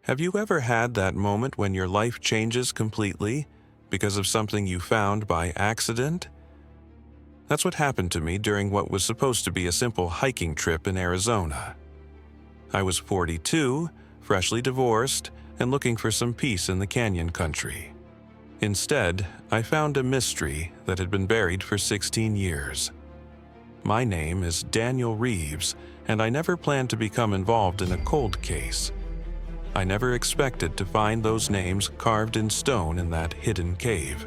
Have you ever had that moment when your life changes completely because of something you found by accident? That's what happened to me during what was supposed to be a simple hiking trip in Arizona. I was 42, freshly divorced, and looking for some peace in the canyon country. Instead, I found a mystery that had been buried for 16 years. My name is Daniel Reeves, and I never planned to become involved in a cold case. I never expected to find those names carved in stone in that hidden cave.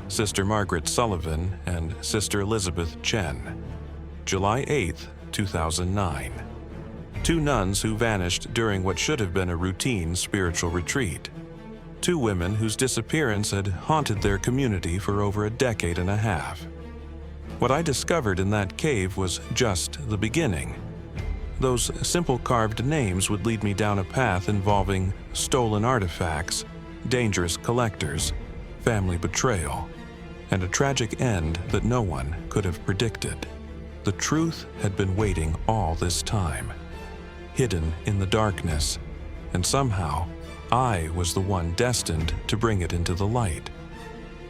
Sister Margaret Sullivan and Sister Elizabeth Chen. July 8, 2009. Two nuns who vanished during what should have been a routine spiritual retreat. Two women whose disappearance had haunted their community for over a decade and a half. What I discovered in that cave was just the beginning. Those simple carved names would lead me down a path involving stolen artifacts, dangerous collectors, family betrayal, and a tragic end that no one could have predicted. The truth had been waiting all this time, hidden in the darkness, and somehow I was the one destined to bring it into the light.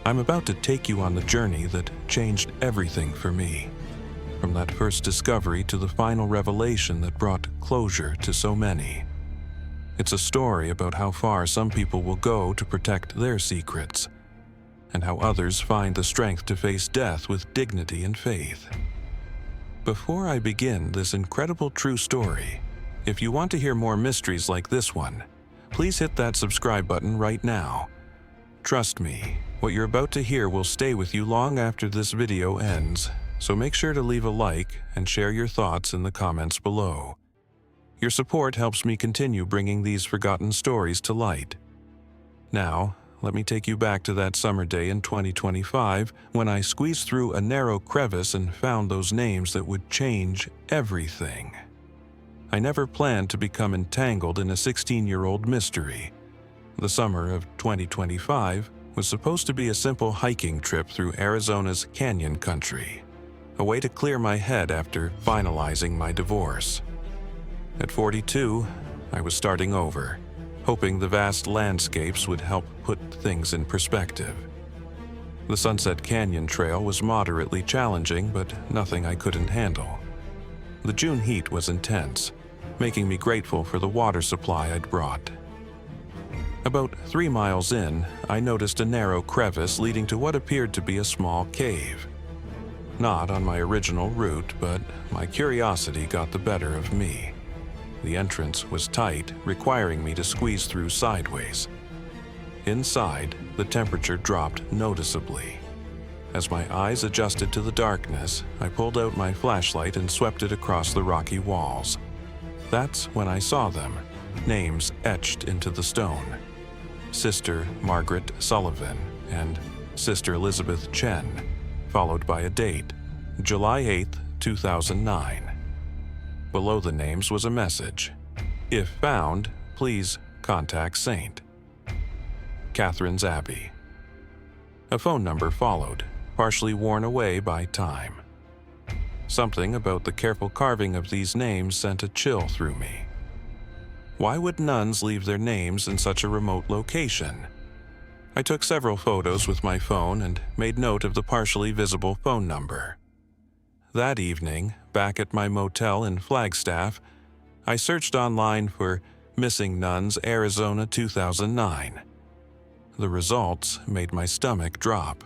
I'm about to take you on the journey that changed everything for me, from that first discovery to the final revelation that brought closure to so many. It's a story about how far some people will go to protect their secrets, and how others find the strength to face death with dignity and faith. Before I begin this incredible true story, if you want to hear more mysteries like this one, please hit that subscribe button right now. Trust me, what you're about to hear will stay with you long after this video ends, so make sure to leave a like and share your thoughts in the comments below. Your support helps me continue bringing these forgotten stories to light. Now, let me take you back to that summer day in 2025 when I squeezed through a narrow crevice and found those names that would change everything. I never planned to become entangled in a 16-year-old mystery. The summer of 2025 was supposed to be a simple hiking trip through Arizona's canyon country, a way to clear my head after finalizing my divorce. At 42, I was starting over, hoping the vast landscapes would help put things in perspective. The Sunset Canyon Trail was moderately challenging, but nothing I couldn't handle. The June heat was intense, making me grateful for the water supply I'd brought. About 3 miles in, I noticed a narrow crevice leading to what appeared to be a small cave. Not on my original route, but my curiosity got the better of me. The entrance was tight, requiring me to squeeze through sideways. Inside, the temperature dropped noticeably. As my eyes adjusted to the darkness, I pulled out my flashlight and swept it across the rocky walls. That's when I saw them, names etched into the stone. Sister Margaret Sullivan and Sister Elizabeth Chen, followed by a date, July 8, 2009. Below the names was a message. If found, please contact Saint. Catherine's Abbey. A phone number followed, partially worn away by time. Something about the careful carving of these names sent a chill through me. Why would nuns leave their names in such a remote location? I took several photos with my phone and made note of the partially visible phone number. That evening, back at my motel in Flagstaff, I searched online for Missing Nuns, Arizona 2009. The results made my stomach drop.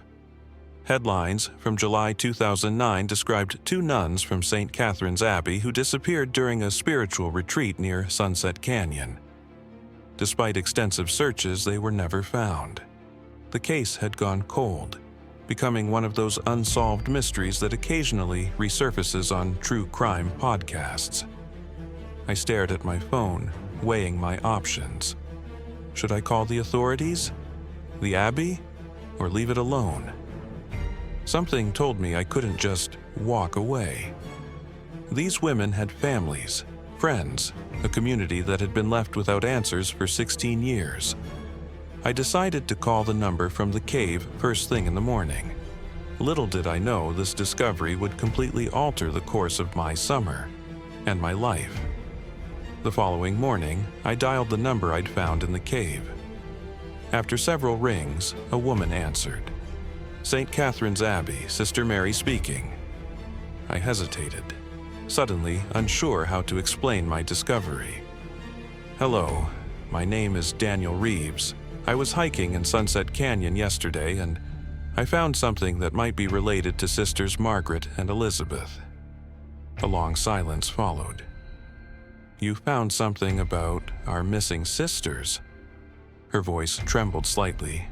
Headlines from July 2009 described two nuns from St. Catherine's Abbey who disappeared during a spiritual retreat near Sunset Canyon. Despite extensive searches, they were never found. The case had gone cold, becoming one of those unsolved mysteries that occasionally resurfaces on true crime podcasts. I stared at my phone, weighing my options. Should I call the authorities? The Abbey? Or leave it alone? Something told me I couldn't just walk away. These women had families, friends, a community that had been left without answers for 16 years. I decided to call the number from the cave first thing in the morning. Little did I know this discovery would completely alter the course of my summer and my life. The following morning, I dialed the number I'd found in the cave. After several rings, a woman answered. "St. Catherine's Abbey, Sister Mary speaking." I hesitated, suddenly unsure how to explain my discovery. "Hello, my name is Daniel Reeves. I was hiking in Sunset Canyon yesterday and I found something that might be related to Sisters Margaret and Elizabeth." A long silence followed. "You found something about our missing sisters?" Her voice trembled slightly.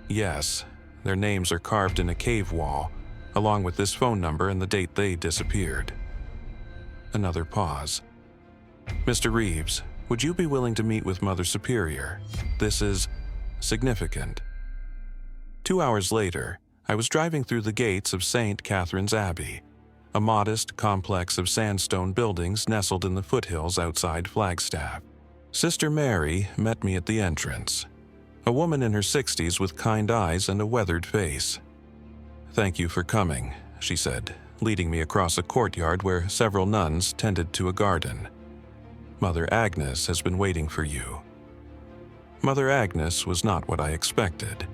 "Yes, their names are carved in a cave wall, along with this phone number and the date they disappeared." Another pause. "Mr. Reeves, would you be willing to meet with Mother Superior? This is significant." 2 hours later, I was driving through the gates of St. Catherine's Abbey, a modest complex of sandstone buildings nestled in the foothills outside Flagstaff. Sister Mary met me at the entrance, a woman in her 60s with kind eyes and a weathered face. "Thank you for coming," she said, leading me across a courtyard where several nuns tended to a garden. "Mother Agnes has been waiting for you." Mother Agnes was not what I expected.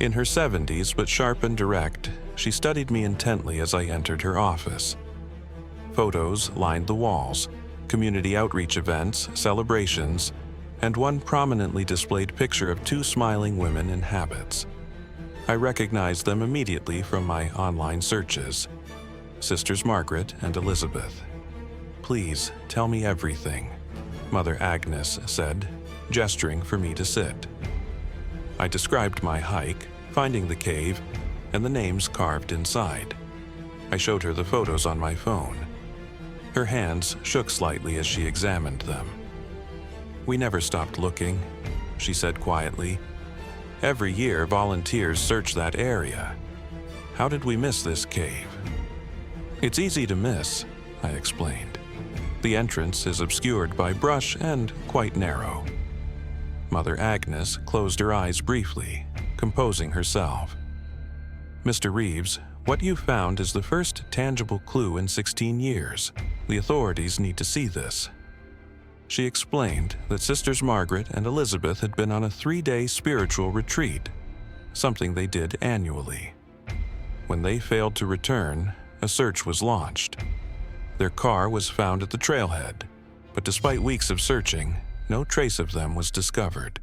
In her 70s, but sharp and direct, she studied me intently as I entered her office. Photos lined the walls, community outreach events, celebrations, and one prominently displayed picture of 2 smiling women in habits. I recognized them immediately from my online searches. Sisters Margaret and Elizabeth. "Please, tell me everything," Mother Agnes said, gesturing for me to sit. I described my hike, finding the cave, and the names carved inside. I showed her the photos on my phone. Her hands shook slightly as she examined them. "We never stopped looking," she said quietly. "Every year, volunteers search that area. How did we miss this cave?" "It's easy to miss," I explained. "The entrance is obscured by brush and quite narrow." Mother Agnes closed her eyes briefly, composing herself. "Mr. Reeves, what you found is the first tangible clue in 16 years. The authorities need to see this." She explained that Sisters Margaret and Elizabeth had been on a 3-day spiritual retreat, something they did annually. When they failed to return, a search was launched. Their car was found at the trailhead, but despite weeks of searching, no trace of them was discovered.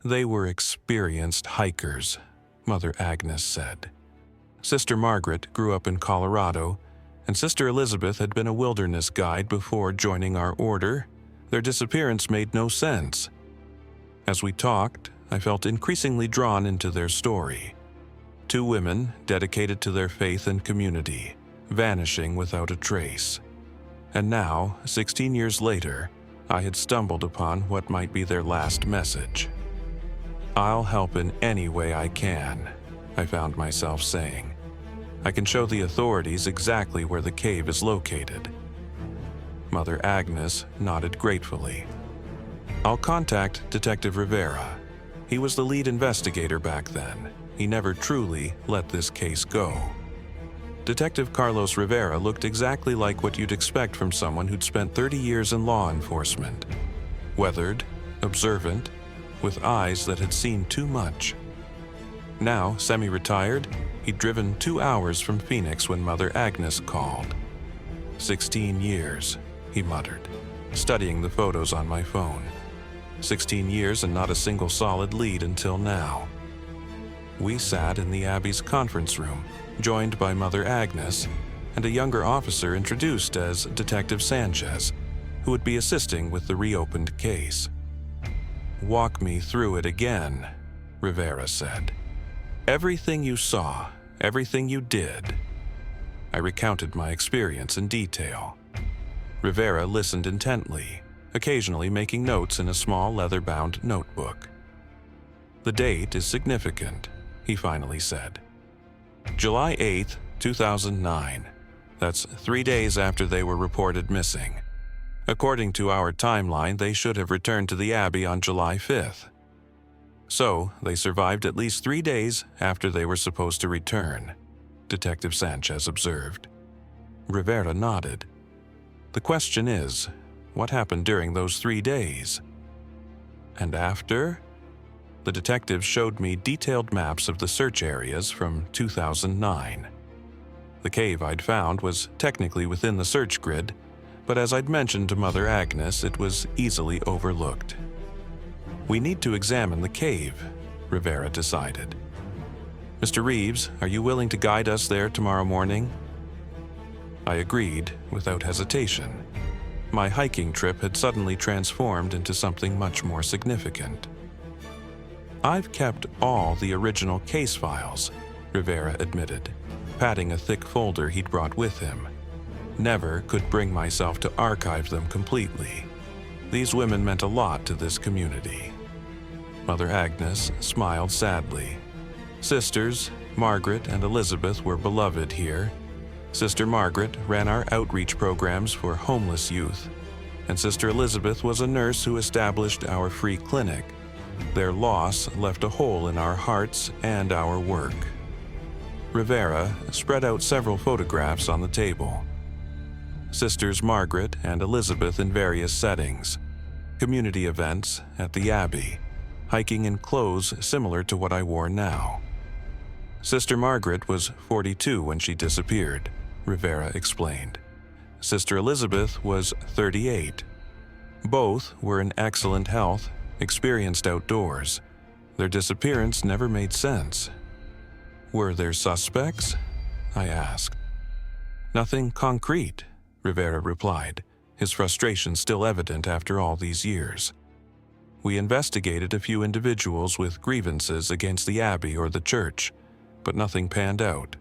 "They were experienced hikers," Mother Agnes said. Sister Margaret grew up in Colorado, and Sister Elizabeth had been a wilderness guide before joining our order. Their disappearance made no sense. As we talked, I felt increasingly drawn into their story. 2 women dedicated to their faith and community, vanishing without a trace. And now, 16 years later, I had stumbled upon what might be their last message. "I'll help in any way I can," I found myself saying. "I can show the authorities exactly where the cave is located." Mother Agnes nodded gratefully. "I'll contact Detective Rivera. He was the lead investigator back then. He never truly let this case go." Detective Carlos Rivera looked exactly like what you'd expect from someone who'd spent 30 years in law enforcement. Weathered, observant, with eyes that had seen too much. Now, semi-retired, he'd driven 2 hours from Phoenix when Mother Agnes called. 16 years, he muttered, studying the photos on my phone. 16 years and not a single solid lead until now. We sat in the Abbey's conference room, joined by Mother Agnes and a younger officer introduced as Detective Sanchez, who would be assisting with the reopened case. "Walk me through it again," Rivera said. "Everything you saw, everything you did." I recounted my experience in detail. Rivera listened intently, occasionally making notes in a small leather-bound notebook. "The date is significant," he finally said. "July 8th, 2009. That's 3 days after they were reported missing. According to our timeline, they should have returned to the Abbey on July 5th. So, they survived at least 3 days after they were supposed to return," Detective Sanchez observed. Rivera nodded. "The question is, what happened during those 3 days. And after? The detectives showed me detailed maps of the search areas from 2009. The cave I'd found was technically within the search grid, but as I'd mentioned to Mother Agnes, it was easily overlooked. We need to examine the cave, Rivera decided. Mr. Reeves, are you willing to guide us there tomorrow morning? I agreed without hesitation. My hiking trip had suddenly transformed into something much more significant. I've kept all the original case files, Rivera admitted, patting a thick folder he'd brought with him. Never could bring myself to archive them completely. These women meant a lot to this community. Mother Agnes smiled sadly. Sisters, Margaret and Elizabeth, were beloved here. Sister Margaret ran our outreach programs for homeless youth, and Sister Elizabeth was a nurse who established our free clinic. Their loss left a hole in our hearts and our work. Rivera spread out several photographs on the table. Sisters Margaret and Elizabeth in various settings, community events at the Abbey, hiking in clothes similar to what I wore now. Sister Margaret was 42 when she disappeared, Rivera explained. Sister Elizabeth was 38. Both were in excellent health, experienced outdoors. Their disappearance never made sense. Were there suspects? I asked. Nothing concrete, Rivera replied, his frustration still evident after all these years. We investigated a few individuals with grievances against the Abbey or the church, but nothing panned out.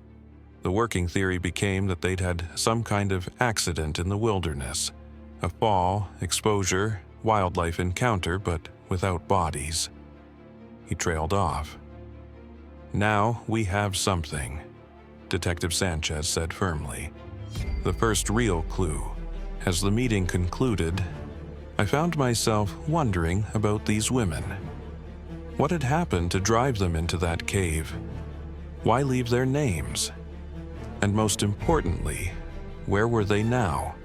The working theory became that they'd had some kind of accident in the wilderness, a fall, exposure, wildlife encounter, but without bodies. He trailed off. Now we have something, Detective Sanchez said firmly. The first real clue. As the meeting concluded, I found myself wondering about these women. What had happened to drive them into that cave? Why leave their names? And most importantly, where were they now?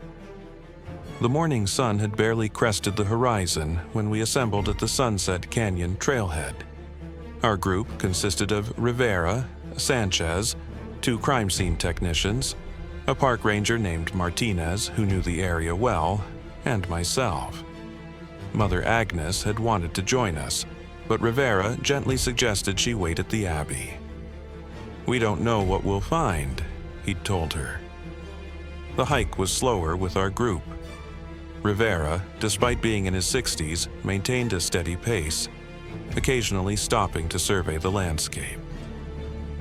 The morning sun had barely crested the horizon when we assembled at the Sunset Canyon trailhead. Our group consisted of Rivera, Sanchez, 2 crime scene technicians, a park ranger named Martinez who knew the area well, and myself. Mother Agnes had wanted to join us, but Rivera gently suggested she wait at the Abbey. We don't know what we'll find, he'd told her. The hike was slower with our group. Rivera, despite being in his 60s, maintained a steady pace, occasionally stopping to survey the landscape.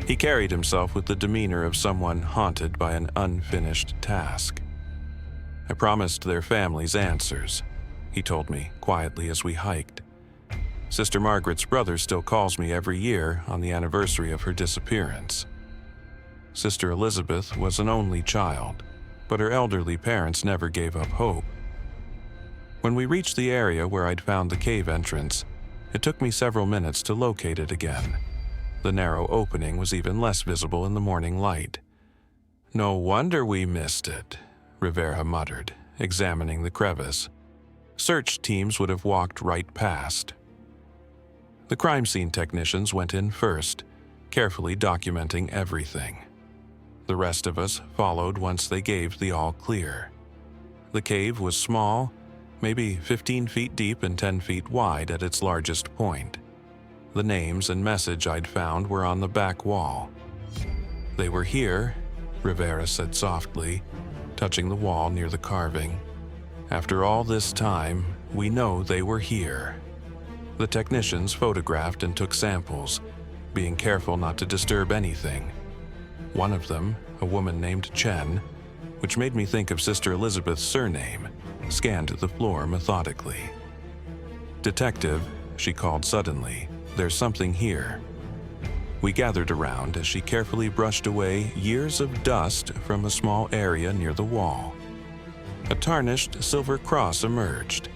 He carried himself with the demeanor of someone haunted by an unfinished task. I promised their families answers, he told me quietly as we hiked. Sister Margaret's brother still calls me every year on the anniversary of her disappearance. Sister Elizabeth was an only child, but her elderly parents never gave up hope. When we reached the area where I'd found the cave entrance, it took me several minutes to locate it again. The narrow opening was even less visible in the morning light. No wonder we missed it, Rivera muttered, examining the crevice. Search teams would have walked right past. The crime scene technicians went in first, carefully documenting everything. The rest of us followed once they gave the all clear. The cave was small, maybe 15 feet deep and 10 feet wide at its largest point. The names and message I'd found were on the back wall. They were here, Rivera said softly, touching the wall near the carving. After all this time, we know they were here. The technicians photographed and took samples, being careful not to disturb anything. One of them, a woman named Chen, which made me think of Sister Elizabeth's surname, scanned the floor methodically. "Detective," she called suddenly, "there's something here." We gathered around as she carefully brushed away years of dust from a small area near the wall. A tarnished silver cross emerged,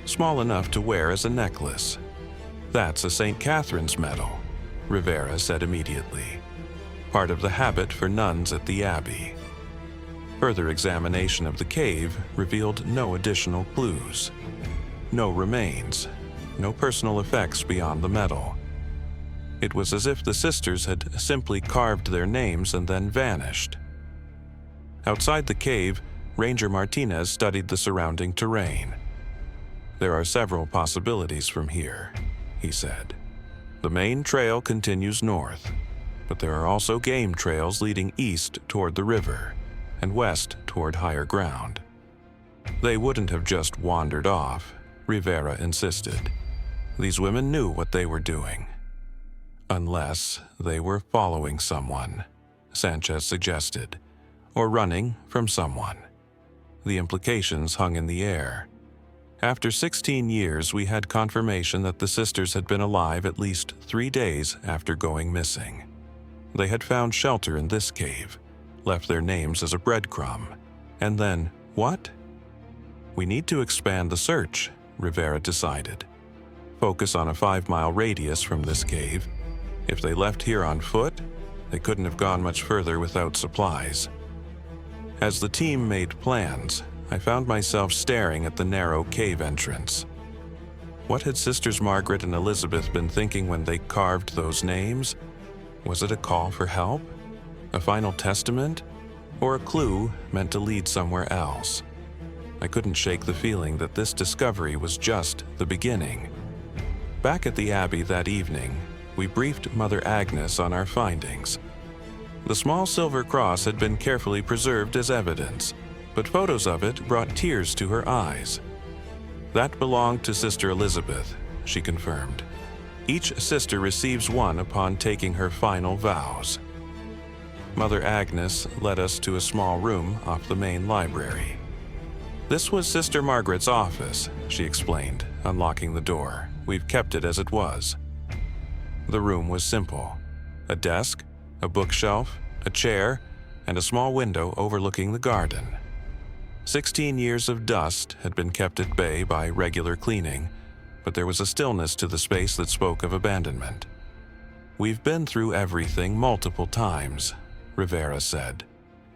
small enough to wear as a necklace. "That's a St. Catherine's medal," Rivera said immediately. "Part of the habit for nuns at the Abbey." Further examination of the cave revealed no additional clues. No remains, no personal effects beyond the metal. It was as if the sisters had simply carved their names and then vanished. Outside the cave, Ranger Martinez studied the surrounding terrain. "There are several possibilities from here," he said. "The main trail continues north, but there are also game trails leading east toward the river and west toward higher ground." "They wouldn't have just wandered off," Rivera insisted. "These women knew what they were doing." "Unless they were following someone," Sanchez suggested, "or running from someone." The implications hung in the air. After 16 years, we had confirmation that the sisters had been alive at least 3 days after going missing. They had found shelter in this cave, left their names as a breadcrumb, and then what? "We need to expand the search," Rivera decided. "Focus on a 5-mile radius from this cave. If they left here on foot, they couldn't have gone much further without supplies." As the team made plans, I found myself staring at the narrow cave entrance. What had Sisters Margaret and Elizabeth been thinking when they carved those names? Was it a call for help? A final testament? Or a clue meant to lead somewhere else? I couldn't shake the feeling that this discovery was just the beginning. Back at the Abbey that evening, we briefed Mother Agnes on our findings. The small silver cross had been carefully preserved as evidence, but photos of it brought tears to her eyes. "That belonged to Sister Elizabeth," she confirmed. "Each sister receives one upon taking her final vows." Mother Agnes led us to a small room off the main library. "This was Sister Margaret's office," she explained, unlocking the door. "We've kept it as it was." The room was simple: a desk, a bookshelf, a chair, and a small window overlooking the garden. 16 years of dust had been kept at bay by regular cleaning, but there was a stillness to the space that spoke of abandonment. "We've been through everything multiple times," Rivera said,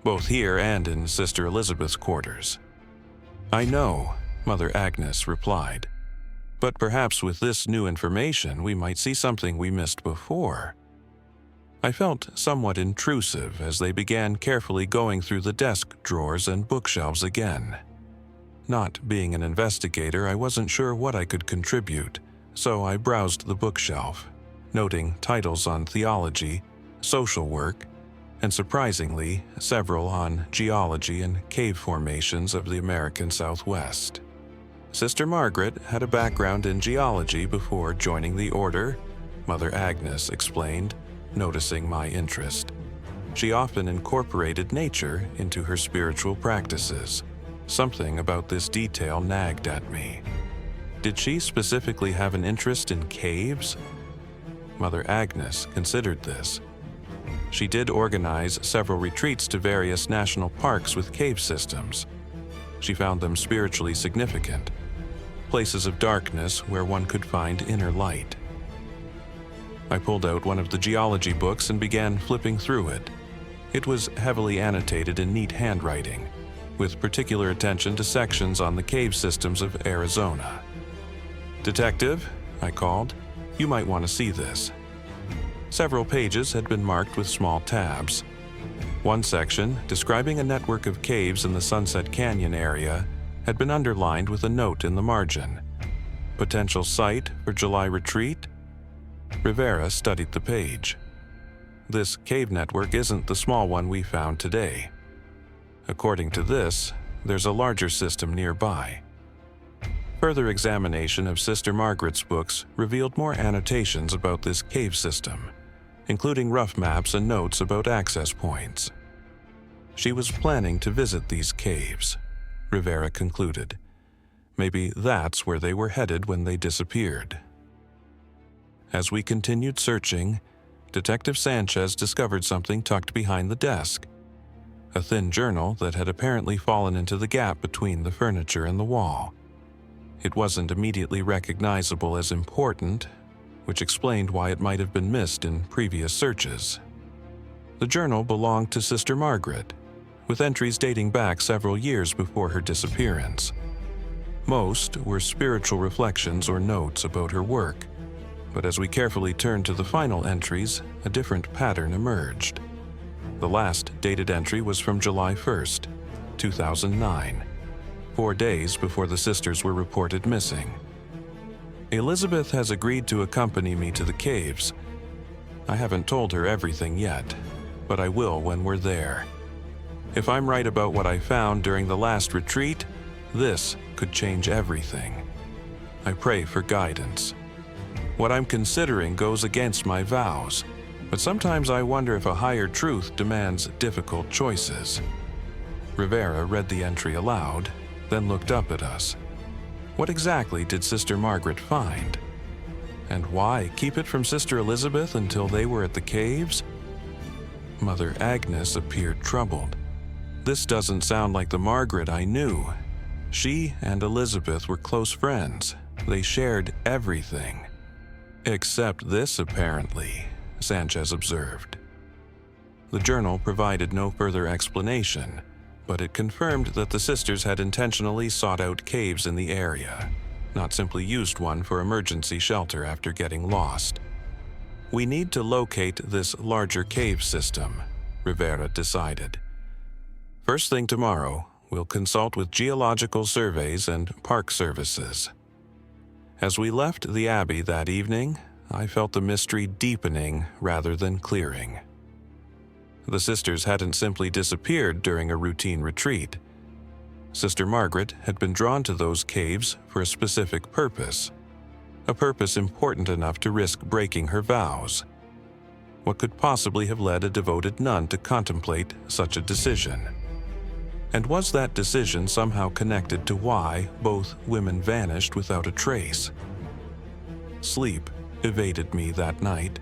"both here and in Sister Elizabeth's quarters." "I know," Mother Agnes replied. "But perhaps with this new information we might see something we missed before." I felt somewhat intrusive as they began carefully going through the desk drawers and bookshelves again. Not being an investigator, I wasn't sure what I could contribute, so I browsed the bookshelf, noting titles on theology, social work, and surprisingly, several on geology and cave formations of the American Southwest. Sister Margaret had a background in geology before joining the order, Mother Agnes explained, noticing my interest. She often incorporated nature into her spiritual practices. Something about this detail nagged at me. Did she specifically have an interest in caves? Mother Agnes considered this. She did organize several retreats to various national parks with cave systems. She found them spiritually significant, places of darkness where one could find inner light. I pulled out one of the geology books and began flipping through it. It was heavily annotated in neat handwriting, with particular attention to sections on the cave systems of Arizona. "Detective," I called, "you might want to see this." Several pages had been marked with small tabs. One section, describing a network of caves in the Sunset Canyon area, had been underlined with a note in the margin. "Potential site for July retreat?" Rivera studied the page. "This cave network isn't the small one we found today. According to this, there's a larger system nearby." Further examination of Sister Margaret's books revealed more annotations about this cave system, including rough maps and notes about access points. She was planning to visit these caves, Rivera concluded. Maybe that's where they were headed when they disappeared. As we continued searching, Detective Sanchez discovered something tucked behind the desk. A thin journal that had apparently fallen into the gap between the furniture and the wall. It wasn't immediately recognizable as important, which explained why it might have been missed in previous searches. The journal belonged to Sister Margaret, with entries dating back several years before her disappearance. Most were spiritual reflections or notes about her work, but as we carefully turned to the final entries, a different pattern emerged. The last dated entry was from July 1st, 2009, 4 days before the sisters were reported missing. Elizabeth has agreed to accompany me to the caves. I haven't told her everything yet, but I will when we're there. If I'm right about what I found during the last retreat, this could change everything. I pray for guidance. What I'm considering goes against my vows, but sometimes I wonder if a higher truth demands difficult choices. Rivera read the entry aloud, then looked up at us. What exactly did Sister Margaret find? And why keep it from Sister Elizabeth until they were at the caves? Mother Agnes appeared troubled. This doesn't sound like the Margaret I knew. She and Elizabeth were close friends. They shared everything. Except this, apparently, Sanchez observed. The journal provided no further explanation, but it confirmed that the sisters had intentionally sought out caves in the area, not simply used one for emergency shelter after getting lost. We need to locate this larger cave system, Rivera decided. First thing tomorrow, we'll consult with geological surveys and park services. As we left the Abbey that evening, I felt the mystery deepening rather than clearing. The sisters hadn't simply disappeared during a routine retreat. Sister Margaret had been drawn to those caves for a specific purpose, a purpose important enough to risk breaking her vows. What could possibly have led a devoted nun to contemplate such a decision? And was that decision somehow connected to why both women vanished without a trace? Sleep evaded me that night.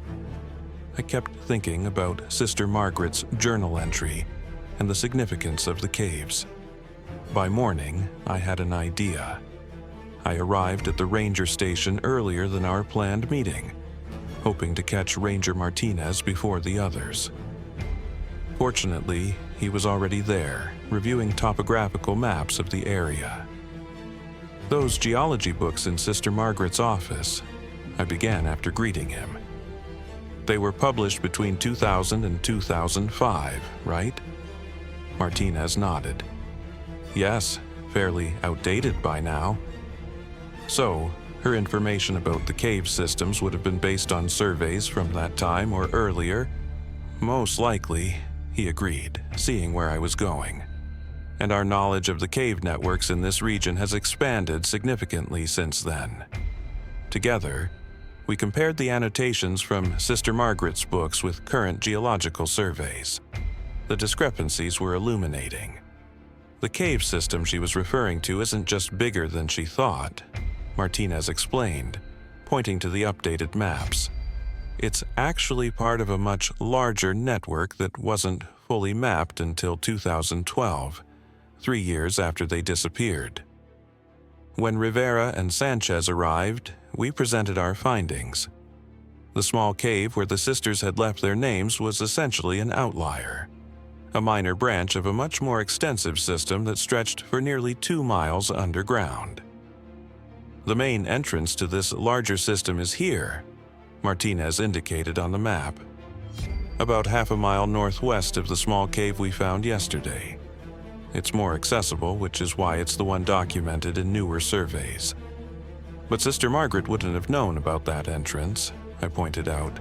I kept thinking about Sister Margaret's journal entry and the significance of the caves. By morning, I had an idea. I arrived at the ranger station earlier than our planned meeting, hoping to catch Ranger Martinez before the others. Fortunately, he was already there, reviewing topographical maps of the area. Those geology books in Sister Margaret's office, I began after greeting him. They were published between 2000 and 2005, right? Martinez nodded. Yes, fairly outdated by now. So, her information about the cave systems would have been based on surveys from that time or earlier. Most likely, he agreed, seeing where I was going. And our knowledge of the cave networks in this region has expanded significantly since then. Together, we compared the annotations from Sister Margaret's books with current geological surveys. The discrepancies were illuminating. The cave system she was referring to isn't just bigger than she thought, Martinez explained, pointing to the updated maps. It's actually part of a much larger network that wasn't fully mapped until 2012, 3 years after they disappeared. When Rivera and Sanchez arrived, we presented our findings. The small cave where the sisters had left their names was essentially an outlier, a minor branch of a much more extensive system that stretched for nearly 2 miles underground. The main entrance to this larger system is here, Martinez indicated on the map, about half a mile northwest of the small cave we found yesterday. It's more accessible, which is why it's the one documented in newer surveys. But Sister Margaret wouldn't have known about that entrance, I pointed out.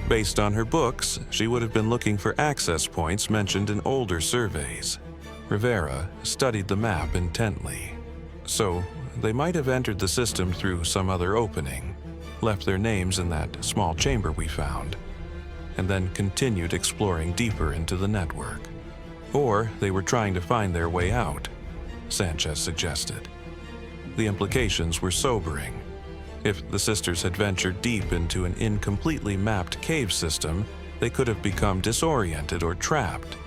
Based on her books, she would have been looking for access points mentioned in older surveys. Rivera studied the map intently. So, they might have entered the system through some other opening, left their names in that small chamber we found, and then continued exploring deeper into the network. Or they were trying to find their way out, Sanchez suggested. The implications were sobering. If the sisters had ventured deep into an incompletely mapped cave system, they could have become disoriented or trapped.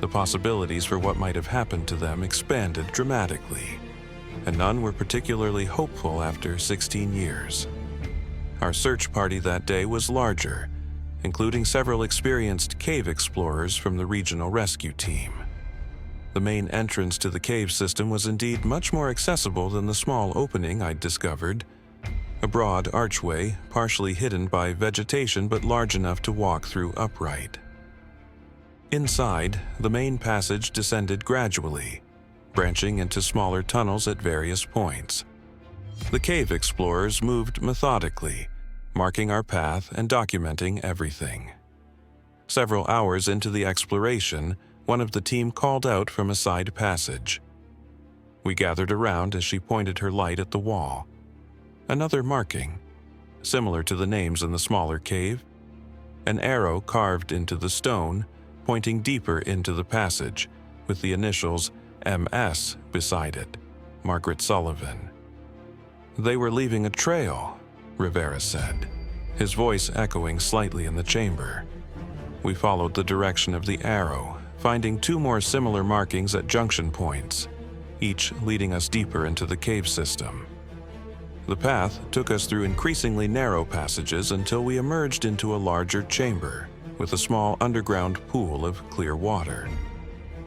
The possibilities for what might have happened to them expanded dramatically, and none were particularly hopeful after 16 years. Our search party that day was larger, including several experienced cave explorers from the regional rescue team. The main entrance to the cave system was indeed much more accessible than the small opening I'd discovered. A broad archway, partially hidden by vegetation but large enough to walk through upright. Inside, the main passage descended gradually, branching into smaller tunnels at various points. The cave explorers moved methodically, marking our path and documenting everything. Several hours into the exploration, one of the team called out from a side passage. We gathered around as she pointed her light at the wall. Another marking, similar to the names in the smaller cave. An arrow carved into the stone, pointing deeper into the passage, with the initials MS beside it, Margaret Sullivan. "They were leaving a trail," Rivera said, his voice echoing slightly in the chamber. We followed the direction of the arrow, finding 2 more similar markings at junction points, each leading us deeper into the cave system. The path took us through increasingly narrow passages until we emerged into a larger chamber with a small underground pool of clear water.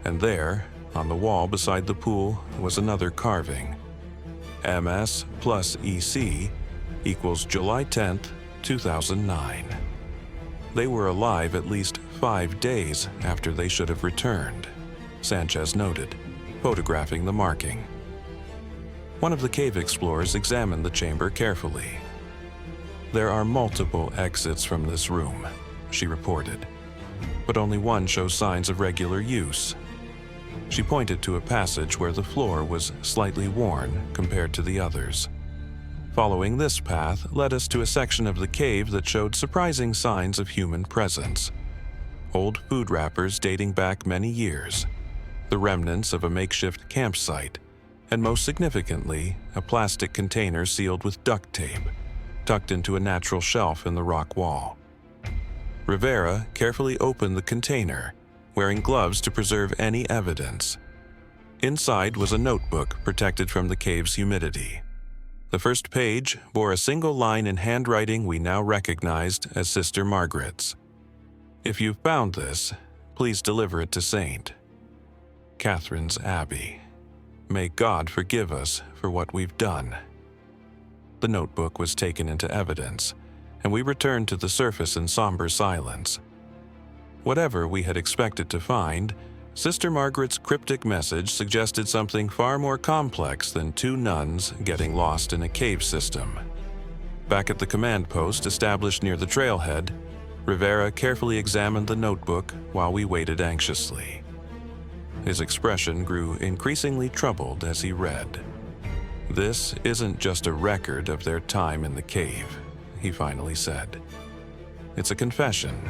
And there, on the wall beside the pool, was another carving. MS plus EC equals July 10th, 2009. They were alive at least 5 days after they should have returned, Sanchez noted, photographing the marking. One of the cave explorers examined the chamber carefully. "There are multiple exits from this room," she reported, "but only one shows signs of regular use." She pointed to a passage where the floor was slightly worn compared to the others. Following this path led us to a section of the cave that showed surprising signs of human presence. Old food wrappers dating back many years, the remnants of a makeshift campsite, and most significantly, a plastic container sealed with duct tape, tucked into a natural shelf in the rock wall. Rivera carefully opened the container, wearing gloves to preserve any evidence. Inside was a notebook protected from the cave's humidity. The first page bore a single line in handwriting we now recognized as Sister Margaret's. "If you've found this, please deliver it to Saint Catherine's Abbey. May God forgive us for what we've done." The notebook was taken into evidence, and we returned to the surface in somber silence. Whatever we had expected to find, Sister Margaret's cryptic message suggested something far more complex than 2 nuns getting lost in a cave system. Back at the command post established near the trailhead, Rivera carefully examined the notebook while we waited anxiously. His expression grew increasingly troubled as he read. "This isn't just a record of their time in the cave," he finally said. "It's a confession.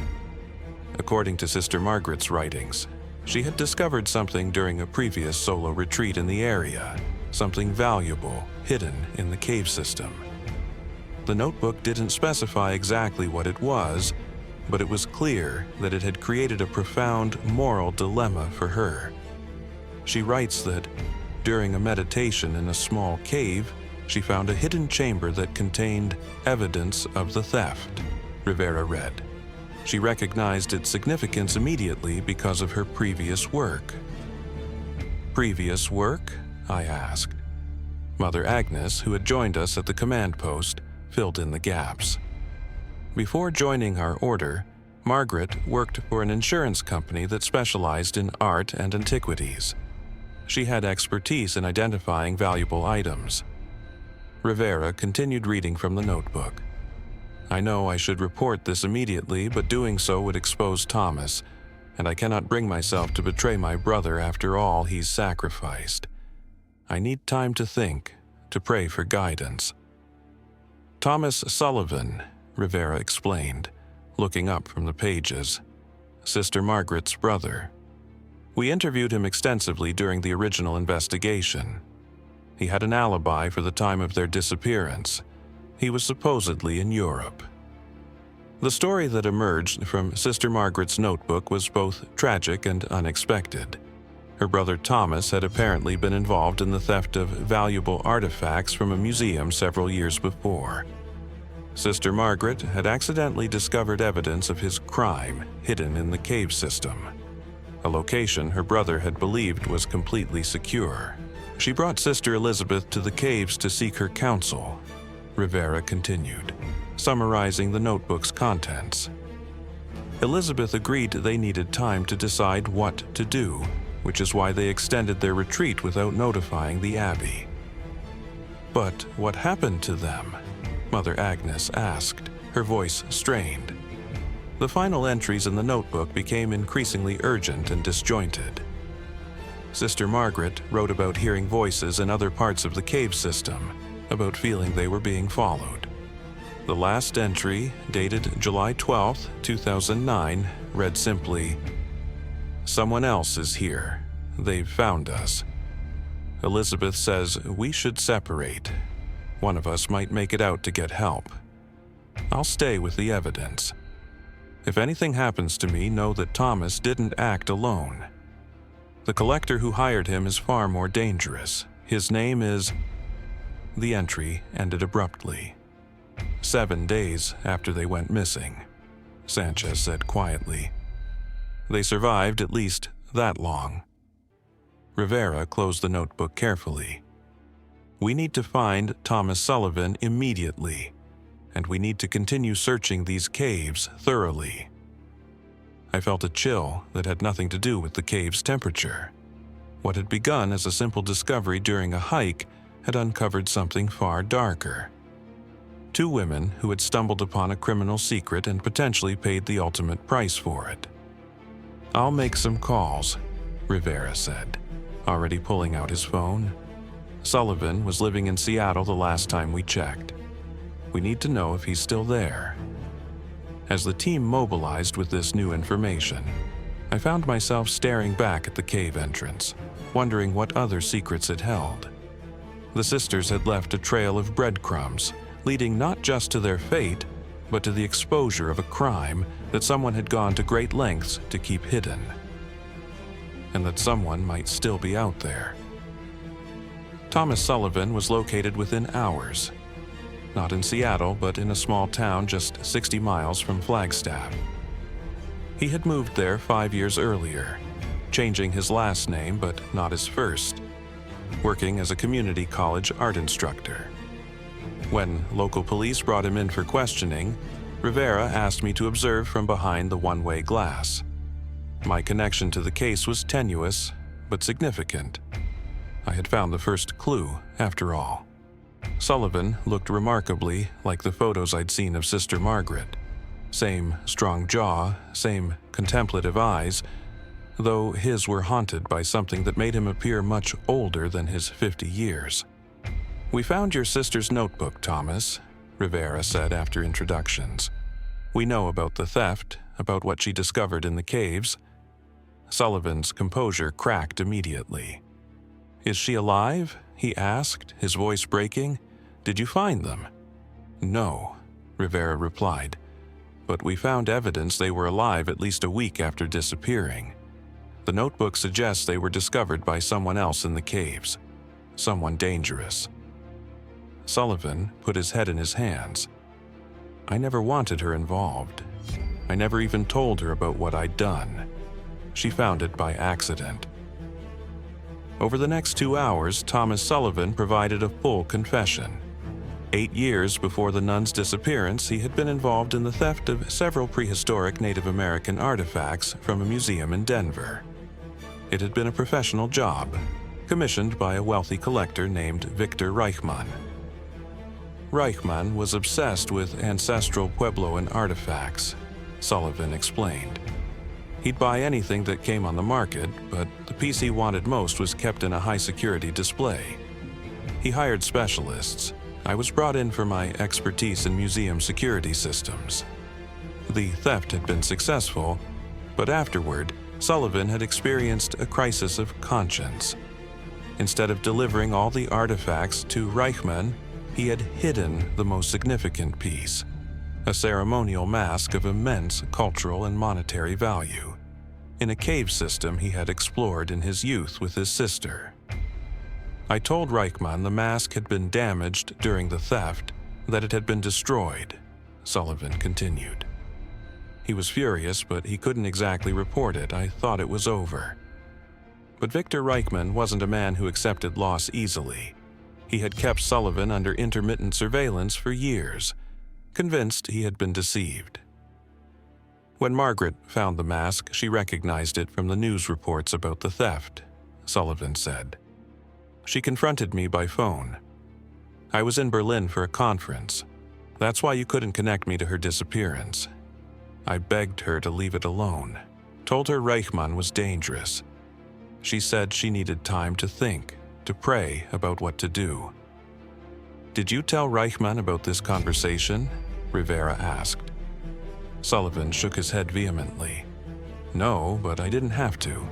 According to Sister Margaret's writings, she had discovered something during a previous solo retreat in the area, something valuable hidden in the cave system. The notebook didn't specify exactly what it was, but it was clear that it had created a profound moral dilemma for her. She writes that, during a meditation in a small cave, she found a hidden chamber that contained evidence of the theft," Rivera read. She recognized its significance immediately because of her previous work. "Previous work?" I asked. Mother Agnes, who had joined us at the command post, filled in the gaps. Before joining our order, Margaret worked for an insurance company that specialized in art and antiquities. She had expertise in identifying valuable items. Rivera continued reading from the notebook. "I know I should report this immediately, but doing so would expose Thomas, and I cannot bring myself to betray my brother after all he's sacrificed. I need time to think, to pray for guidance." "Thomas Sullivan," Rivera explained, looking up from the pages. "Sister Margaret's brother. We interviewed him extensively during the original investigation. He had an alibi for the time of their disappearance. He was supposedly in Europe." The story that emerged from Sister Margaret's notebook was both tragic and unexpected. Her brother Thomas had apparently been involved in the theft of valuable artifacts from a museum several years before. Sister Margaret had accidentally discovered evidence of his crime hidden in the cave system. a location her brother had believed was completely secure. She brought Sister Elizabeth to the caves to seek her counsel, Rivera continued, summarizing the notebook's contents. Elizabeth agreed they needed time to decide what to do, which is why they extended their retreat without notifying the abbey. But what happened to them? Mother Agnes asked, her voice strained. The final entries in the notebook became increasingly urgent and disjointed. Sister Margaret wrote about hearing voices in other parts of the cave system, about feeling they were being followed. The last entry, dated July 12, 2009, read simply, "Someone else is here. They've found us. Elizabeth says we should separate. One of us might make it out to get help. I'll stay with the evidence. If anything happens to me, know that Thomas didn't act alone. The collector who hired him is far more dangerous. His name is..." The entry ended abruptly. 7 days after they went missing, Sanchez said quietly. They survived at least that long. Rivera closed the notebook carefully. We need to find Thomas Sullivan immediately, and we need to continue searching these caves thoroughly. I felt a chill that had nothing to do with the cave's temperature. What had begun as a simple discovery during a hike had uncovered something far darker. 2 women who had stumbled upon a criminal secret and potentially paid the ultimate price for it. "I'll make some calls," Rivera said, already pulling out his phone. "Sullivan was living in Seattle the last time we checked. We need to know if he's still there." As the team mobilized with this new information, I found myself staring back at the cave entrance, wondering what other secrets it held. The sisters had left a trail of breadcrumbs, leading not just to their fate, but to the exposure of a crime that someone had gone to great lengths to keep hidden. And that someone might still be out there. Thomas Sullivan was located within hours. Not in Seattle, but in a small town just 60 miles from Flagstaff. He had moved there 5 years earlier, changing his last name but not his first, working as a community college art instructor. When local police brought him in for questioning, Rivera asked me to observe from behind the one-way glass. My connection to the case was tenuous, but significant. I had found the first clue, after all. Sullivan looked remarkably like the photos I'd seen of Sister Margaret. Same strong jaw, same contemplative eyes, though his were haunted by something that made him appear much older than his 50 years. "We found your sister's notebook, Thomas," Rivera said after introductions. "We know about the theft, about what she discovered in the caves." Sullivan's composure cracked immediately. "Is she alive?" he asked, his voice breaking. "Did you find them?" "No," Rivera replied, "but we found evidence they were alive at least a week after disappearing. The notebook suggests they were discovered by someone else in the caves, someone dangerous." Sullivan put his head in his hands. "I never wanted her involved. I never even told her about what I'd done. She found it by accident." Over the next 2 hours, Thomas Sullivan provided a full confession. 8 years before the Nuns' disappearance, he had been involved in the theft of several prehistoric Native American artifacts from a museum in Denver. It had been a professional job, commissioned by a wealthy collector named Victor Reichmann. Reichmann was obsessed with ancestral Puebloan artifacts, Sullivan explained. He'd buy anything that came on the market, but the piece he wanted most was kept in a high-security display. He hired specialists. I was brought in for my expertise in museum security systems. The theft had been successful, but afterward, Sullivan had experienced a crisis of conscience. Instead of delivering all the artifacts to Reichmann, he had hidden the most significant piece, a ceremonial mask of immense cultural and monetary value, in a cave system he had explored in his youth with his sister. I told Reichmann the mask had been damaged during the theft, that it had been destroyed, Sullivan continued. He was furious, but he couldn't exactly report it. I thought it was over. But Victor Reichman wasn't a man who accepted loss easily. He had kept Sullivan under intermittent surveillance for years, convinced he had been deceived. When Margaret found the mask, she recognized it from the news reports about the theft, Sullivan said. She confronted me by phone. I was in Berlin for a conference. That's why you couldn't connect me to her disappearance. I begged her to leave it alone, told her Reichman was dangerous. She said she needed time to think, to pray about what to do. Did you tell Reichman about this conversation? Rivera asked. Sullivan shook his head vehemently. No, but I didn't have to.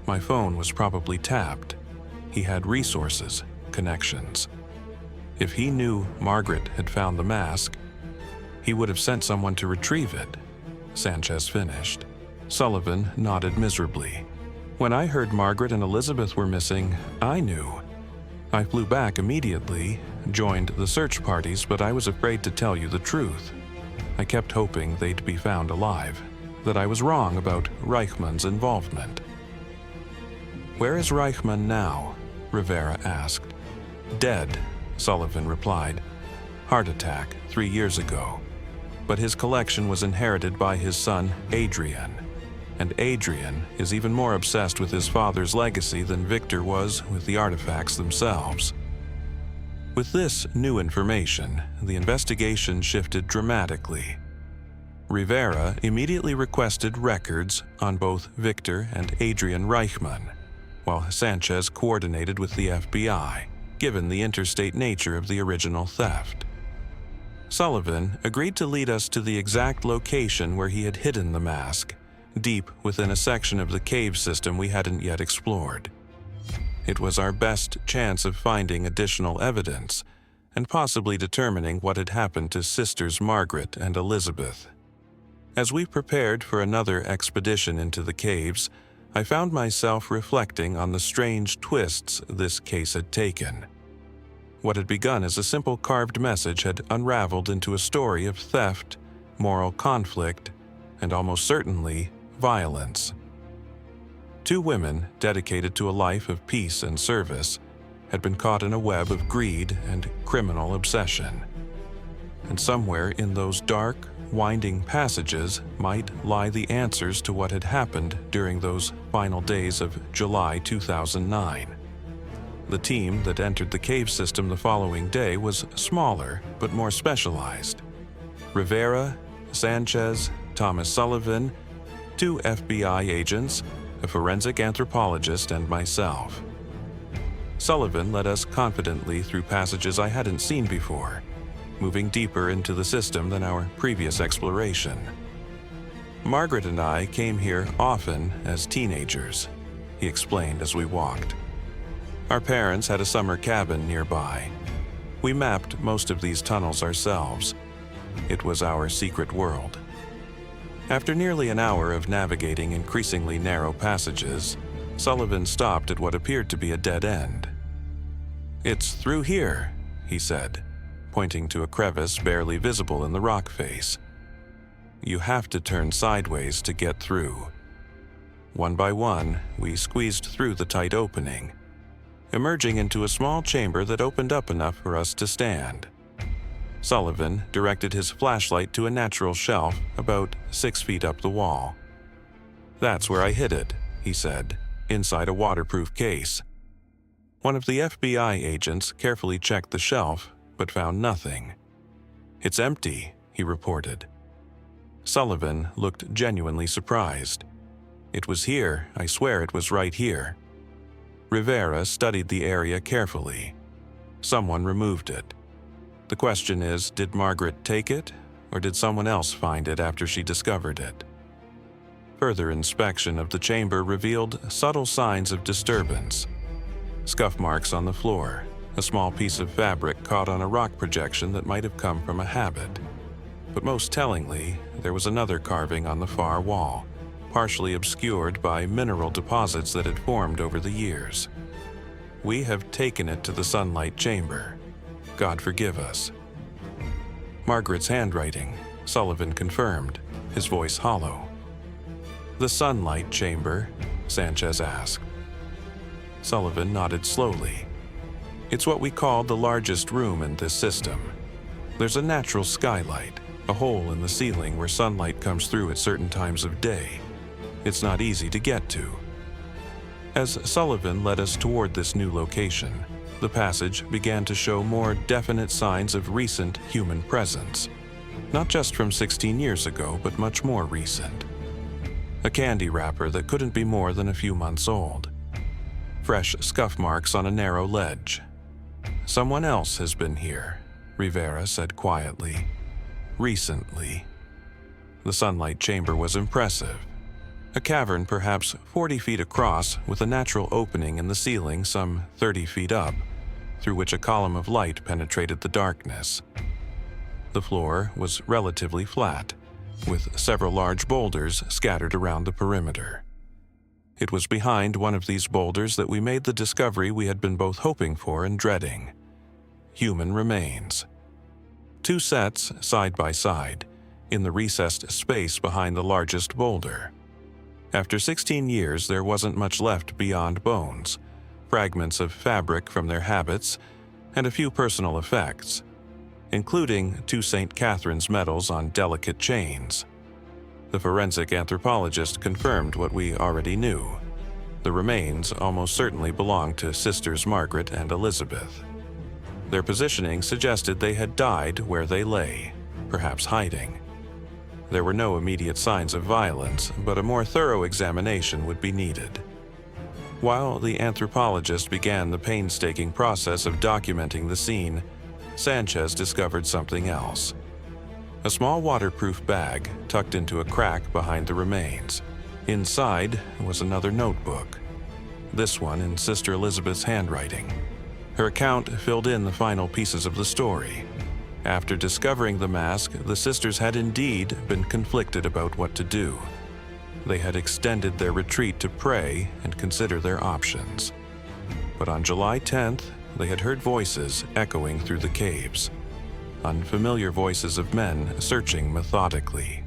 My phone was probably tapped. He had resources, connections. If he knew Margaret had found the mask, he would have sent someone to retrieve it, Sanchez finished. Sullivan nodded miserably. When I heard Margaret and Elizabeth were missing, I knew. I flew back immediately, joined the search parties, but I was afraid to tell you the truth. I kept hoping they'd be found alive, that I was wrong about Reichman's involvement. Where is Reichman now? Rivera asked. Dead, Sullivan replied. Heart attack 3 years ago. But his collection was inherited by his son, Adrian. And Adrian is even more obsessed with his father's legacy than Victor was with the artifacts themselves. With this new information, the investigation shifted dramatically. Rivera immediately requested records on both Victor and Adrian Reichman, while Sanchez coordinated with the FBI, given the interstate nature of the original theft. Sullivan agreed to lead us to the exact location where he had hidden the mask, deep within a section of the cave system we hadn't yet explored. It was our best chance of finding additional evidence and possibly determining what had happened to sisters Margaret and Elizabeth. As we prepared for another expedition into the caves, I found myself reflecting on the strange twists this case had taken. What had begun as a simple carved message had unraveled into a story of theft, moral conflict, and almost certainly violence. 2 women dedicated to a life of peace and service had been caught in a web of greed and criminal obsession. And somewhere in those dark, winding passages might lie the answers to what had happened during those final days of July 2009. The team that entered the cave system the following day was smaller but more specialized. Rivera, Sanchez, Thomas Sullivan, 2 FBI agents, a forensic anthropologist, and myself. Sullivan led us confidently through passages I hadn't seen before, moving deeper into the system than our previous exploration. Margaret and I came here often as teenagers, he explained as we walked. Our parents had a summer cabin nearby. We mapped most of these tunnels ourselves. It was our secret world. After nearly an hour of navigating increasingly narrow passages, Sullivan stopped at what appeared to be a dead end. "It's through here," he said, pointing to a crevice barely visible in the rock face. "You have to turn sideways to get through." One by one, we squeezed through the tight opening, emerging into a small chamber that opened up enough for us to stand. Sullivan directed his flashlight to a natural shelf about 6 feet up the wall. "That's where I hid it," he said, inside a waterproof case. One of the FBI agents carefully checked the shelf, but found nothing. "It's empty," he reported. Sullivan looked genuinely surprised. "It was here, I swear it was right here." Rivera studied the area carefully. Someone removed it. The question is, did Margaret take it, or did someone else find it after she discovered it? Further inspection of the chamber revealed subtle signs of disturbance. Scuff marks on the floor, a small piece of fabric caught on a rock projection that might have come from a habit. But most tellingly, there was another carving on the far wall, partially obscured by mineral deposits that had formed over the years. "We have taken it to the sunlight chamber. God forgive us." Margaret's handwriting, Sullivan confirmed, his voice hollow. "The sunlight chamber?" Sanchez asked. Sullivan nodded slowly. "It's what we call the largest room in this system. There's a natural skylight, a hole in the ceiling where sunlight comes through at certain times of day. It's not easy to get to." As Sullivan led us toward this new location, the passage began to show more definite signs of recent human presence. Not just from 16 years ago, but much more recent. A candy wrapper that couldn't be more than a few months old. Fresh scuff marks on a narrow ledge. "Someone else has been here," Rivera said quietly. "Recently." The sunlight chamber was impressive. A cavern perhaps 40 feet across with a natural opening in the ceiling some 30 feet up, through which a column of light penetrated the darkness. The floor was relatively flat, with several large boulders scattered around the perimeter. It was behind one of these boulders that we made the discovery we had been both hoping for and dreading: human remains. 2 sets, side by side, in the recessed space behind the largest boulder. After 16 years, there wasn't much left beyond bones, fragments of fabric from their habits, and a few personal effects, including 2 St. Catherine's medals on delicate chains. The forensic anthropologist confirmed what we already knew. The remains almost certainly belonged to Sisters Margaret and Elizabeth. Their positioning suggested they had died where they lay, perhaps hiding. There were no immediate signs of violence, but a more thorough examination would be needed. While the anthropologist began the painstaking process of documenting the scene, Sanchez discovered something else. A small waterproof bag tucked into a crack behind the remains. Inside was another notebook, this one in Sister Elizabeth's handwriting. Her account filled in the final pieces of the story. After discovering the mask, the sisters had indeed been conflicted about what to do. They had extended their retreat to pray and consider their options. But on July 10th, they had heard voices echoing through the caves. Unfamiliar voices of men searching methodically.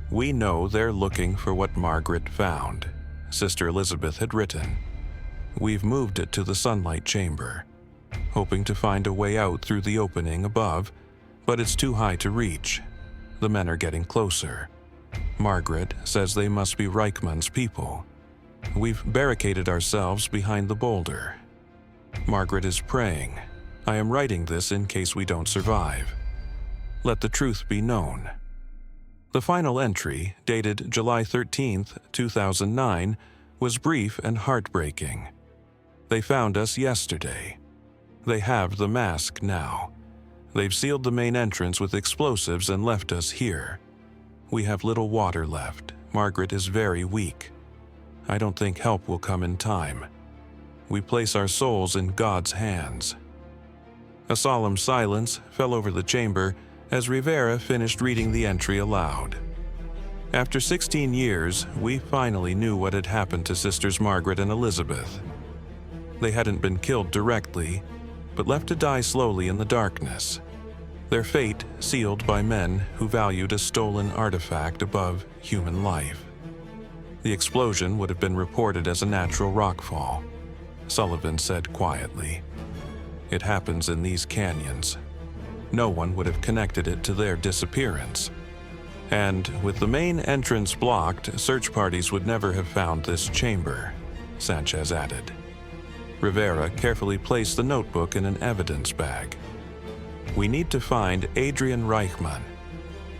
"We know they're looking for what Margaret found," Sister Elizabeth had written. "We've moved it to the sunlight chamber, hoping to find a way out through the opening above, but it's too high to reach. The men are getting closer. Margaret says they must be Reichmann's people. We've barricaded ourselves behind the boulder. Margaret is praying. I am writing this in case we don't survive. Let the truth be known." The final entry, dated July 13th, 2009, was brief and heartbreaking. "They found us yesterday. They have the mask now. They've sealed the main entrance with explosives and left us here. We have little water left. Margaret is very weak. I don't think help will come in time. We place our souls in God's hands." A solemn silence fell over the chamber as Rivera finished reading the entry aloud. After 16 years, we finally knew what had happened to Sisters Margaret and Elizabeth. They hadn't been killed directly, but left to die slowly in the darkness. Their fate sealed by men who valued a stolen artifact above human life. The explosion would have been reported as a natural rockfall, Sullivan said quietly. "It happens in these canyons. No one would have connected it to their disappearance. And with the main entrance blocked, search parties would never have found this chamber," Sanchez added. Rivera carefully placed the notebook in an evidence bag. "We need to find Adrian Reichmann.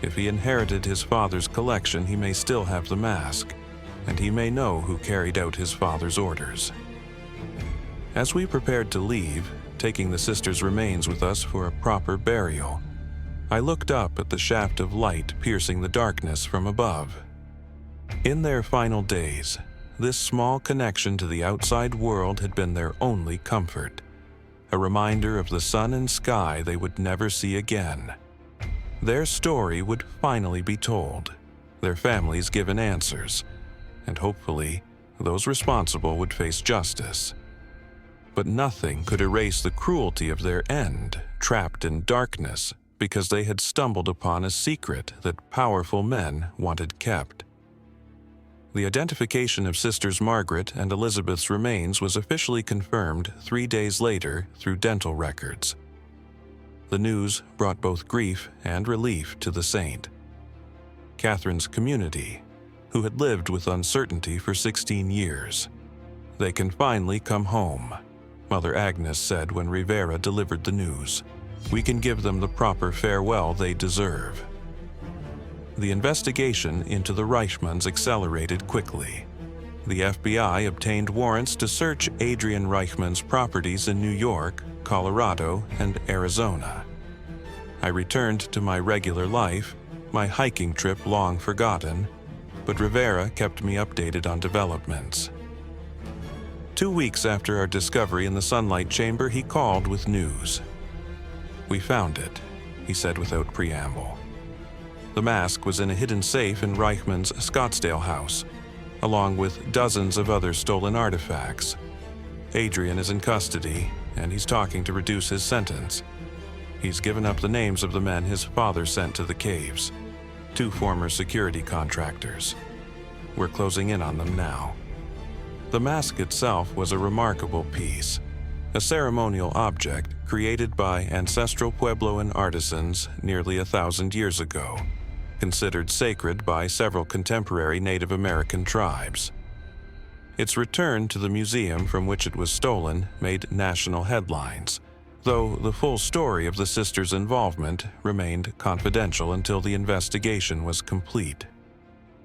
If he inherited his father's collection, he may still have the mask, and he may know who carried out his father's orders." As we prepared to leave, taking the sisters' remains with us for a proper burial, I looked up at the shaft of light piercing the darkness from above. In their final days, this small connection to the outside world had been their only comfort, a reminder of the sun and sky they would never see again. Their story would finally be told, their families given answers, and hopefully, those responsible would face justice. But nothing could erase the cruelty of their end, trapped in darkness, because they had stumbled upon a secret that powerful men wanted kept. The identification of Sisters Margaret and Elizabeth's remains was officially confirmed 3 days later through dental records. The news brought both grief and relief to the saint. Catherine's community, who had lived with uncertainty for 16 years. "They can finally come home," Mother Agnes said when Rivera delivered the news. "We can give them the proper farewell they deserve." The investigation into the Reichmanns accelerated quickly. The FBI obtained warrants to search Adrian Reichmann's properties in New York, Colorado, and Arizona. I returned to my regular life, my hiking trip long forgotten, but Rivera kept me updated on developments. 2 weeks after our discovery in the sunlight chamber, he called with news. "We found it," he said without preamble. The mask was in a hidden safe in Reichmann's Scottsdale house, along with dozens of other stolen artifacts. Adrian is in custody, and he's talking to reduce his sentence. He's given up the names of the men his father sent to the caves, 2 former security contractors. We're closing in on them now. The mask itself was a remarkable piece, a ceremonial object created by ancestral Puebloan artisans nearly 1,000 years ago, considered sacred by several contemporary Native American tribes. Its return to the museum from which it was stolen made national headlines, though the full story of the sisters' involvement remained confidential until the investigation was complete.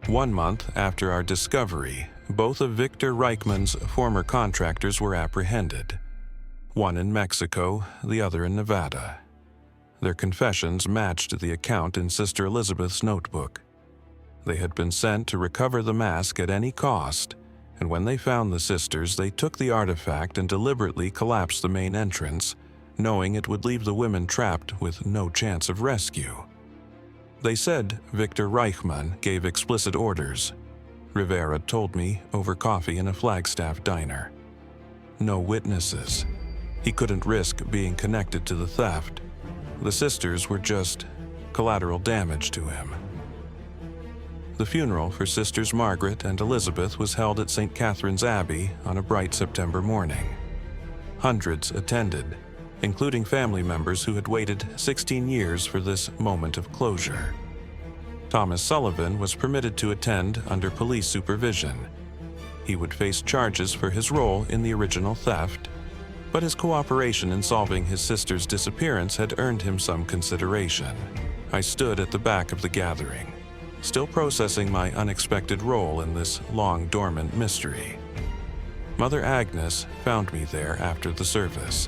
1 month after our discovery, both of Victor Reichmann's former contractors were apprehended, one in Mexico, the other in Nevada. Their confessions matched the account in Sister Elizabeth's notebook. They had been sent to recover the mask at any cost, and when they found the sisters, they took the artifact and deliberately collapsed the main entrance, knowing it would leave the women trapped with no chance of rescue. They said Victor Reichmann gave explicit orders. Rivera told me over coffee in a Flagstaff diner. No witnesses. He couldn't risk being connected to the theft. The sisters were just collateral damage to him. The funeral for Sisters Margaret and Elizabeth was held at St. Catherine's Abbey on a bright September morning. Hundreds attended, including family members who had waited 16 years for this moment of closure. Thomas Sullivan was permitted to attend under police supervision. He would face charges for his role in the original theft, but his cooperation in solving his sister's disappearance had earned him some consideration. I stood at the back of the gathering, still processing my unexpected role in this long-dormant mystery. Mother Agnes found me there after the service.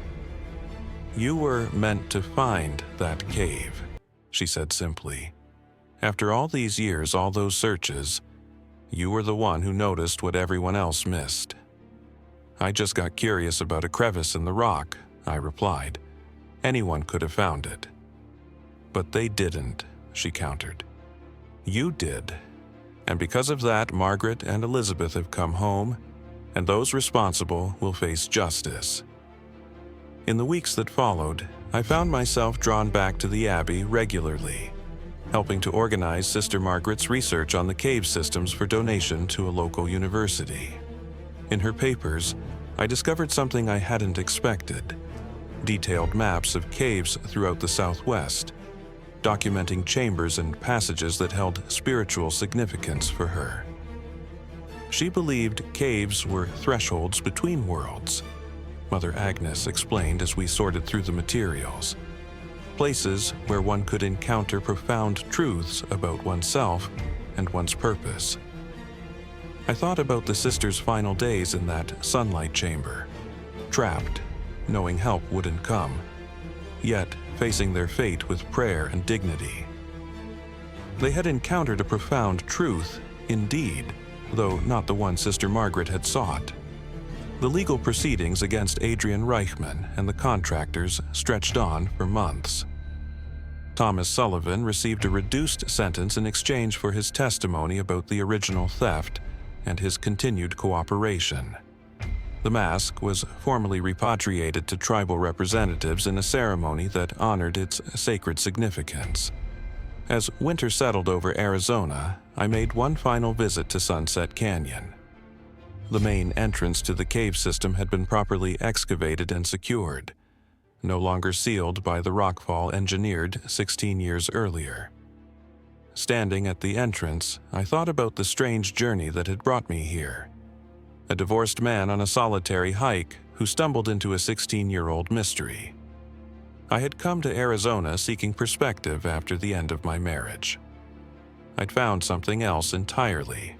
"You were meant to find that cave," she said simply. "After all these years, all those searches, you were the one who noticed what everyone else missed." "I just got curious about a crevice in the rock," I replied. "Anyone could have found it." "But they didn't," she countered. "You did. And because of that, Margaret and Elizabeth have come home, and those responsible will face justice." In the weeks that followed, I found myself drawn back to the Abbey regularly, helping to organize Sister Margaret's research on the cave systems for donation to a local university. In her papers, I discovered something I hadn't expected: detailed maps of caves throughout the Southwest, documenting chambers and passages that held spiritual significance for her. She believed caves were thresholds between worlds, Mother Agnes explained as we sorted through the materials. Places where one could encounter profound truths about oneself and one's purpose. I thought about the sisters' final days in that sunlight chamber, trapped, knowing help wouldn't come, yet facing their fate with prayer and dignity. They had encountered a profound truth, indeed, though not the one Sister Margaret had sought. The legal proceedings against Adrian Reichmann and the contractors stretched on for months. Thomas Sullivan received a reduced sentence in exchange for his testimony about the original theft and his continued cooperation. The mask was formally repatriated to tribal representatives in a ceremony that honored its sacred significance. As winter settled over Arizona, I made one final visit to Sunset Canyon. The main entrance to the cave system had been properly excavated and secured, no longer sealed by the rockfall engineered 16 years earlier. Standing at the entrance, I thought about the strange journey that had brought me here. A divorced man on a solitary hike who stumbled into a 16-year-old mystery. I had come to Arizona seeking perspective after the end of my marriage. I'd found something else entirely.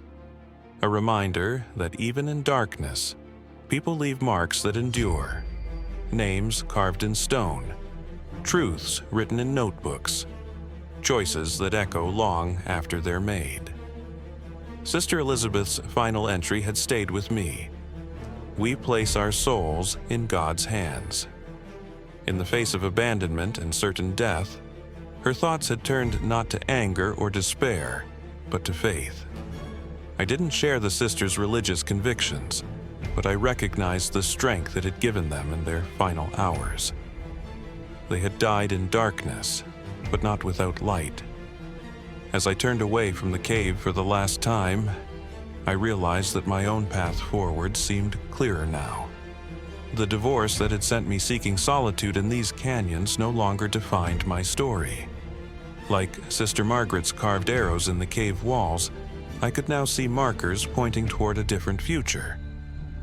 A reminder that even in darkness, people leave marks that endure. Names carved in stone, truths written in notebooks, choices that echo long after they're made. Sister Elizabeth's final entry had stayed with me. We place our souls in God's hands. In the face of abandonment and certain death, her thoughts had turned not to anger or despair, but to faith. I didn't share the sisters' religious convictions, but I recognized the strength it had given them in their final hours. They had died in darkness, but not without light. As I turned away from the cave for the last time, I realized that my own path forward seemed clearer now. The divorce that had sent me seeking solitude in these canyons no longer defined my story. Like Sister Margaret's carved arrows in the cave walls, I could now see markers pointing toward a different future,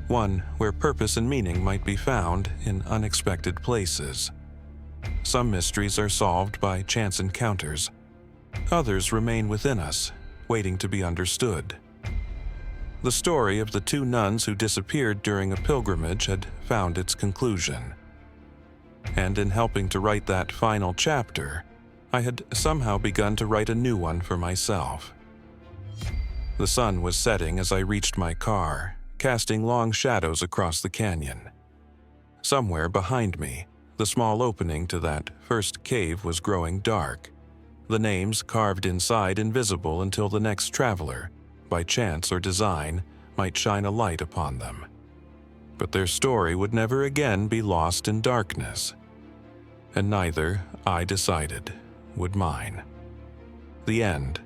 one where purpose and meaning might be found in unexpected places. Some mysteries are solved by chance encounters. Others remain within us, waiting to be understood. The story of the two nuns who disappeared during a pilgrimage had found its conclusion. And in helping to write that final chapter, I had somehow begun to write a new one for myself. The sun was setting as I reached my car, casting long shadows across the canyon. Somewhere behind me, the small opening to that first cave was growing dark, the names carved inside invisible until the next traveler, by chance or design, might shine a light upon them. But their story would never again be lost in darkness. And neither, I decided, would mine. The end.